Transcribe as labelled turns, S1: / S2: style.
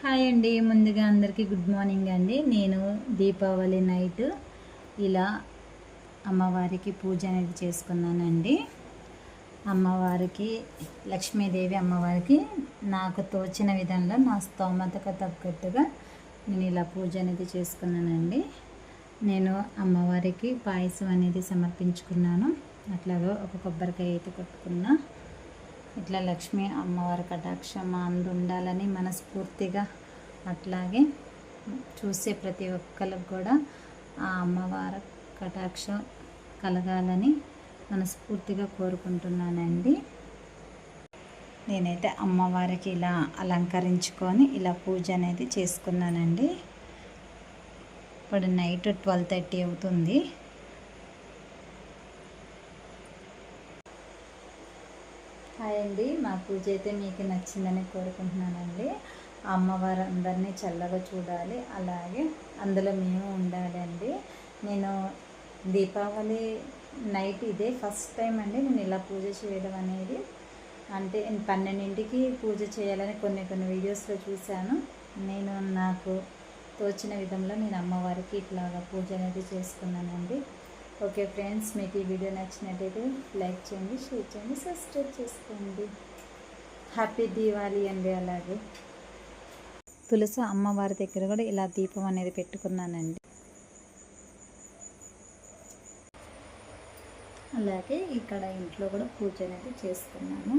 S1: Hi అండి, ముందుగా అందరికీ గుడ్ మార్నింగ్ అండి. నేను దీపావళి నైట్ ఇలా అమ్మవారికి పూజ అనేది చేసుకున్నానండి. అమ్మవారికి, లక్ష్మీదేవి అమ్మవారికి నాకు తోచిన విధంగా నా స్తోమతకు తగ్గట్టుగా నేను ఇలా పూజ అనేది చేసుకున్నానండి. నేను అమ్మవారికి పాయసం అనేది సమర్పించుకున్నాను. అట్లాగా ఒక కొబ్బరికాయ అయితే కొట్టుకున్నా. ఇట్లా లక్ష్మీ అమ్మవారి కటాక్షం అందు ఉండాలని మనస్ఫూర్తిగా, అట్లాగే చూసే ప్రతి ఒక్కరికి కూడా ఆ అమ్మవారి కటాక్షం కలగాలని మనస్ఫూర్తిగా కోరుకుంటున్నానండి. నేనైతే అమ్మవారికి ఇలా అలంకరించుకొని ఇలా పూజ అనేది చేసుకున్నానండి. ఇప్పుడు నైట్ 12:30 అవుతుంది. హాయ్ అండి, మా పూజ అయితే మీకు నచ్చిందని కోరుకుంటున్నానండి. అమ్మవారు అందరినీ చల్లగా చూడాలి, అలాగే అందులో మేము ఉండాలి అండి. నేను దీపావళి నైట్ ఇదే ఫస్ట్ టైం అండి నేను ఇలా పూజ చేయడం అనేది. అంటే 12ంటికి పూజ చేయాలని కొన్ని వీడియోస్లో చూశాను. నేను నాకు తోచిన విధంలో నేను అమ్మవారికి ఇట్లాగా పూజ అనేది చేసుకున్నానండి. ఓకే ఫ్రెండ్స్, మీకు ఈ వీడియో నచ్చినట్టయితే లైక్ చేయండి, షేర్ చేయండి, సబ్స్క్రైబ్ చేసుకోండి. హ్యాపీ దీవాలి అండి. అలాగే తులసి అమ్మవారి దగ్గర కూడా ఇలా దీపం అనేది పెట్టుకున్నానండి. అలాగే ఇక్కడ ఇంట్లో కూడా పూజ అనేది చేసుకున్నాను.